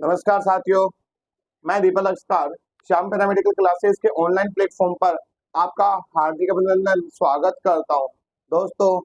नमस्कार साथियों, मैं दीपक अग्रवाल श्याम पैरामेडिकल क्लासेस के ऑनलाइन प्लेटफॉर्म पर आपका हार्दिक अभिनंदन स्वागत करता हूं। दोस्तों,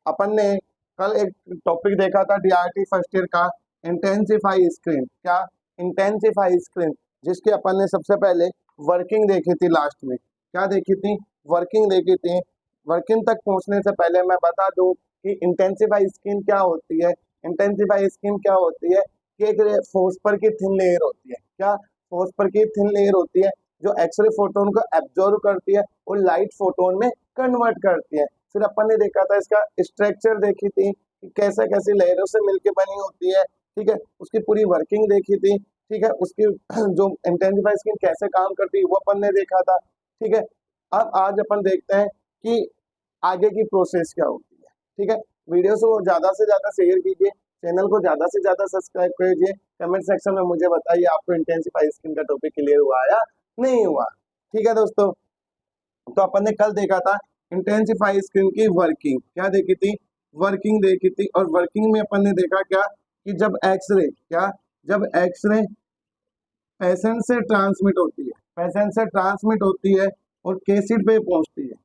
अपन ने कल एक टॉपिक देखा था डीआरटी फर्स्ट ईयर का इंटेंसिफाई स्क्रीन। क्या इंटेंसिफाई स्क्रीन, जिसके अपन ने सबसे पहले वर्किंग देखी थी। लास्ट में क्या देखी थी? वर्किंग देखी थी। वर्किंग तक पहुंचने से पहले मैं बता दूं कि इंटेंसिफाई स्क्रीन क्या होती है। इंटेंसिफाई स्क्रीन क्या होती है कि एक फोस्फर की थिन लेयर होती है। क्या? फोस्फर की थिन लेयर होती है जो एक्सरे फोटोन को एब्जॉर्व करती है और लाइट फोटोन में कन्वर्ट करती है। फिर अपन ने देखा था इसका स्ट्रक्चर देखी थी कि कैसे कैसी लेयरों से मिलकर बनी होती है। ठीक है, उसकी पूरी वर्किंग देखी थी। ठीक है, उसकी जो इंटेंसिफाई स्क्रीन कैसे काम करती है वो अपन ने देखा था। ठीक है, अब आज अपन देखते हैं कि आगे की प्रोसेस क्या होती है। ठीक है, वीडियो को ज्यादा से ज्यादा शेयर कीजिए, चैनल को ज्यादा से ज्यादा सब्सक्राइब कीजिए। कमेंट सेक्शन में मुझे बताइए आपको इंटेंसिफाई स्क्रीन का टॉपिक क्लियर हुआ या नहीं हुआ। ठीक है दोस्तों, तो अपन ने कल देखा था इंटेंसिफाई स्क्रीन की वर्किंग। क्या देखी थी? वर्किंग देखी थी। और वर्किंग में अपन ने देखा क्या कि जब एक्सरे पेशेंट से ट्रांसमिट होती है, और केसिड पे पहुंचती है।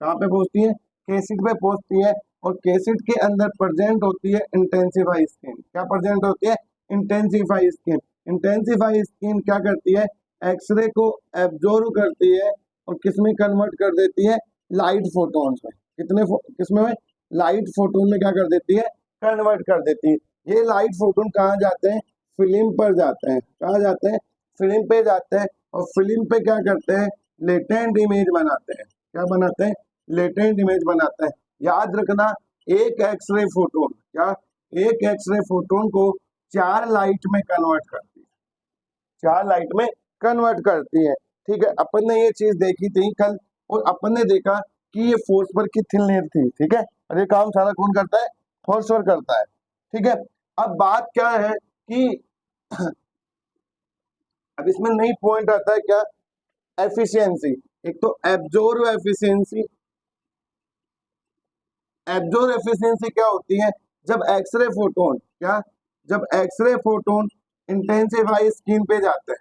कहाँ पे पहुंचती है? केसिड पे पहुंचती है। और केसिड के अंदर प्रेजेंट होती है इंटेंसिफाई स्क्रीन। क्या प्रेजेंट होती है? Intensify screen. इंटेंसिफाई स्क्रीन क्या करती है? एक्सरे को एब्जॉर्व करती है और किसमें कन्वर्ट कर देती है? लाइट फोटोन्स में। किसमें में? लाइट फोटोन में क्या कर देती है? कन्वर्ट कर देती है। ये लाइट फोटोन कहाँ जाते हैं? फिल्म पर जाते हैं। कहाँ जाते हैं? फिल्म पे जाते हैं। और फिल्म पे क्या करते हैं? लेटेंट इमेज बनाते हैं। क्या बनाते हैं? लेटेंट इमेज बनाता है। याद रखना, एक एक्सरे फोटोन एक एक्सरे फोटोन को 4 लाइट में कन्वर्ट करती है। 4 लाइट में कन्वर्ट करती है। ठीक है, अपन ने ये चीज देखी थी कल। और अपन ने देखा कि ये फोस्फर की थिन लेयर थी। ठीक है, और ये काम सारा कौन करता है? फोस्फर करता है। ठीक है, अब बात क्या है कि अब इसमें नई पॉइंट आता है क्या? एफिशिएंसी। एक तो एब्जॉर्ब एफिशिएंसी। एब्जॉर्ब एफिशिएंसी क्या होती है? जब एक्सरे फोटोन इंटेंसिफाई स्क्रीन पे जाते हैं।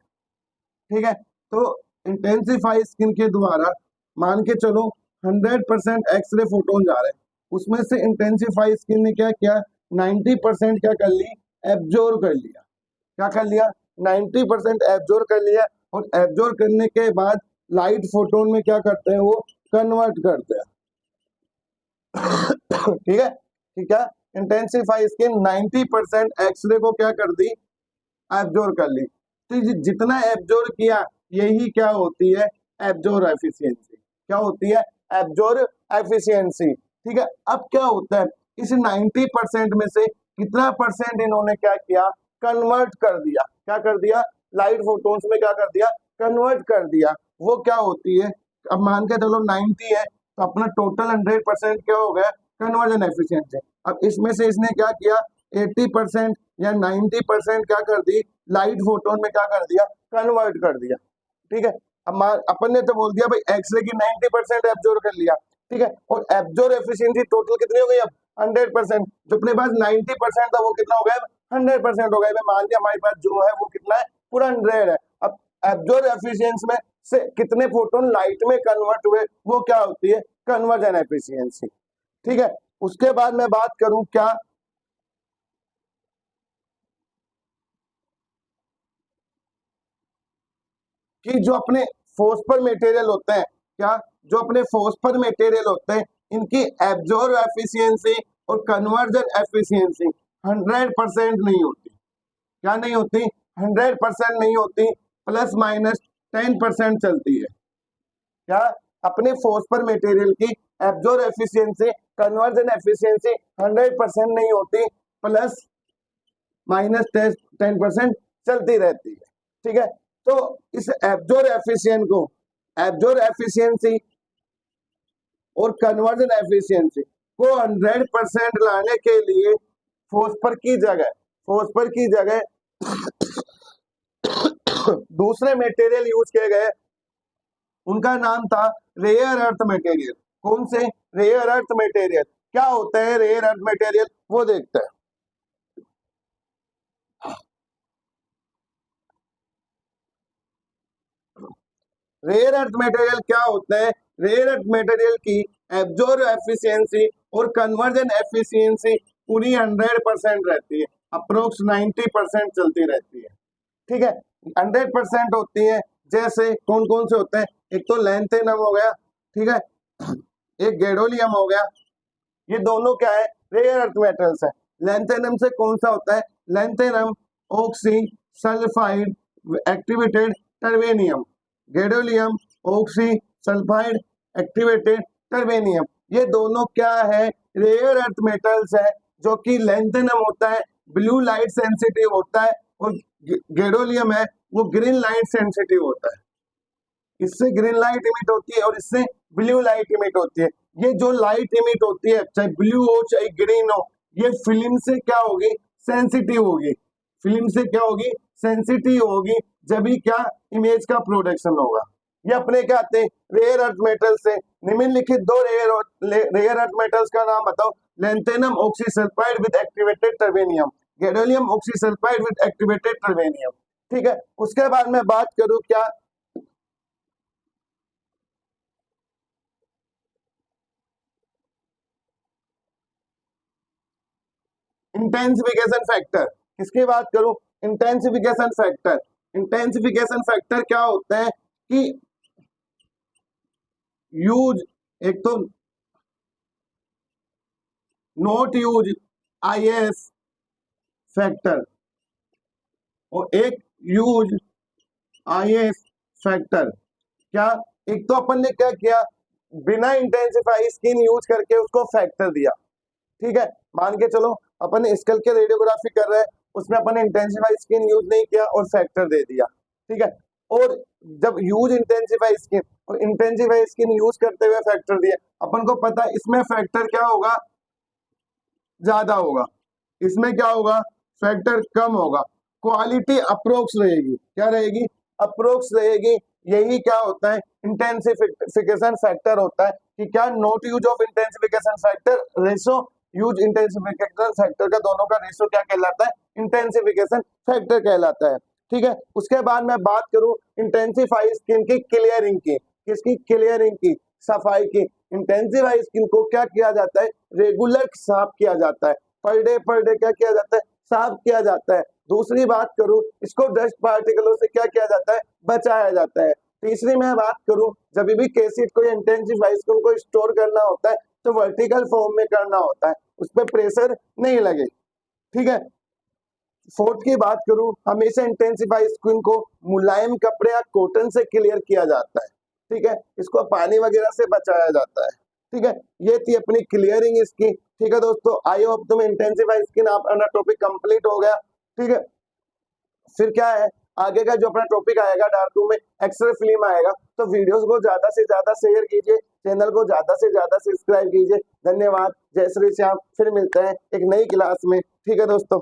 ठीक है, तो इंटेंसिफाई स्क्रीन के द्वारा मान के चलो 100% एक्सरे फोटोन जा रहे हैं। उसमें से इंटेंसिफाई स्क्रीन ने क्या किया? 90% क्या कर ली? एब्जॉर्ब कर लिया। क्या कर लिया? 90% एब्जॉर्ब कर लिया। और एब्जॉर्ब करने के बाद लाइट फोटोन में क्या करते हैं? वो कन्वर्ट करते हैं। ठीक है, ठीक है। इंटेंसिफाई स्क्रीन 90% एक्सरे को क्या कर दी? एब्जॉर्ब कर ली। तो जितना एब्जॉर्ब किया यही क्या होती है? Absorb efficiency. क्या होती है? Absorb efficiency. ठीक है, अब क्या होता है? इस 90% में से कितना परसेंट इन्होंने क्या किया? कन्वर्ट कर दिया। क्या कर दिया? लाइट फोटोन्स में क्या कर दिया? कन्वर्ट कर दिया। वो क्या होती है? अब मान के चलो 90 है, तो अपना टोटल 100% क्या हो गया? Conversion efficiency. अब इसमें से इसने क्या किया? 80% या 90% क्या कर दी? लाइट फोटोन में क्या कर दिया? कन्वर्ट कर दिया। ठीक है, अब अपन ने तो बोल दिया भाई एक्सरे की 90% एब्जॉर्ब कर लिया। ठीक है, और एब्जॉर्ब एफिशिएंसी टोटल कितनी हो गई? अब 100%। जो अपने पास 90% था वो कितना हो गया? 100% हो गया। मान लिया हमारे पास जो है वो कितना है? पूरा 100 है। अब एब्जॉर्ब एफिशिएंसी में से कितने फोटोन लाइट में कन्वर्ट हुए, वो क्या होती है? Conversion efficiency. ठीक है, उसके बाद मैं बात करूं क्या कि जो अपने फोस्फर मटेरियल होते हैं, जो अपने फोस्फर मटेरियल होते हैं, इनकी एब्जॉर्ब एफिशिएंसी और कन्वर्जन एफिशिएंसी 100% नहीं होती। क्या नहीं होती? 100% नहीं होती। प्लस माइनस 10% चलती है। क्या? अपने फोस्फर मटेरियल की एब्जॉर्ब एफिशिएंसी, कन्वर्जन एफिशिएंसी 100% नहीं होती। प्लस माइनस 10% चलती रहती है। ठीक है, तो इस एब्जॉर्ब एफिशिएंसी और कन्वर्जन एफिशिएंसी को 100% लाने के लिए फोस्फर की जगह दूसरे मटेरियल यूज किए गए। उनका नाम था रेयर अर्थ मटेरियल। कौन से? Rare earth material. क्या होता है रेयर अर्थ मटेरियल? वो देखते हैं। रेयर अर्थ मटेरियल क्या होते हैं? रेयर अर्थ मटेरियल की एब्जॉर्ब एफिशिएंसी और कन्वर्जन एफिशिएंसी पूरी 100% रहती है, अप्रोक्स 90% चलती रहती है। ठीक है, 100% होती है। जैसे कौन कौन से होते हैं? एक तो लैंथेनम हो गया, ठीक है, एक गैडोलियम हो गया। ये दोनों क्या है? रेयर अर्थ मेटल्स है। लैंथेनम से कौन सा होता है? Lanthanum oxy sulphide activated terbium, gadolinium oxy sulphide activated terbium. ये दोनों क्या है? रेयर अर्थ मेटल्स है। जो कि लैंथेनम होता है ब्लू लाइट सेंसिटिव होता है, और गैडोलियम है वो ग्रीन लाइट सेंसिटिव होता है। इससे ग्रीन लाइट इमिट होती है और इससे ब्लू लाइट इमिट होती है। ये जो लाइट इमिट होती है, चाहे ब्लू हो चाहे ग्रीन हो, ये फिल्म से क्या होगी? सेंसिटिव होगी। फिल्म से क्या होगी? सेंसिटिव होगी। जब भी क्या इमेज का प्रोडक्शन होगा। ये अपने क्या आते हैं? रेयर अर्थ मेटल से। निम्नलिखित दो रेयर अर्थ मेटल्स का नाम बताओ। Lanthanum oxysulphide with activated terbium, gadolinium oxysulphide with activated terbium. ठीक है, उसके बाद मैं बात करूं क्या? Intensification factor. किसकी बात करूं? Intensification factor. इंटेंसिफिकेशन फैक्टर क्या होता है कि यूज, एक तो नॉट यूज आईएस फैक्टर और एक यूज आईएस फैक्टर। क्या? एक तो अपन ने क्या किया? बिना इंटेंसिफाई स्किन यूज करके उसको फैक्टर दिया। ठीक है, मान के चलो अपन स्कल के रेडियोग्राफी कर रहे हैं, उसमें अपन ने इंटेंसिफाई स्किन यूज नहीं किया और फैक्टर दे दिया। ठीक है, और जब यूज इंटेंसिफाई स्किन और इंटेंसिफाई स्किन यूज करते हुए फैक्टर दिया, अपन को पता है इसमें फैक्टर क्या होगा? ज्यादा होगा। इसमें क्या होगा? फैक्टर कम होगा। क्वालिटी अप्रोक्स रहेगी। क्या रहेगी? अप्रोक्स रहेगी। यही क्या होता है? इंटेंसिफिकेशन फैक्टर होता है कि क्या not use of intensification factor ratio use intensification factor का दोनों का रेशो क्या कहलाता है? इंटेंसिफिकेशन फैक्टर कहलाता है। ठीक है, उसके बाद मैं बात करूं इंटेंसिफाई स्किन की क्लियरिंग की। किसकी? क्लियरिंग की, सफाई की। इंटेंसिफाई स्किन को क्या किया जाता है? रेगुलर साफ किया जाता है। पर डे क्या किया जाता है? साफ किया जाता है। दूसरी बात करूं, इसको डस्ट पार्टिकलों से क्या किया जाता है? बचाया जाता है। तीसरी मैं बात करूं, जब भी केसिट को इंटेंसिफाई स्किन को स्टोर करना होता है तो वर्टिकल फॉर्म में करना होता है, उस पर प्रेशर नहीं लगे। ठीक है, फोर्थ की बात करूं, हमेशा इंटेंसिफाई स्किन को मुलायम कपड़े या कॉटन से क्लियर किया जाता है। ठीक है, इसको पानी वगैरह से बचाया जाता है। ठीक है, ये थी अपनी क्लियरिंग इसकी। ठीक है दोस्तों, आई होप तुम इंटेंसिफाई स्किन अपना टॉपिक कंप्लीट हो गया। ठीक है, फिर क्या है आगे का जो अपना टॉपिक आएगा डार्क रूम में एक्सरे फिल्म आएगा। तो वीडियोस को ज्यादा से ज्यादा शेयर कीजिए, चैनल को ज्यादा से ज्यादा सब्सक्राइब कीजिए। धन्यवाद, जय श्री श्याम। फिर मिलते हैं एक नई क्लास में। ठीक है दोस्तों।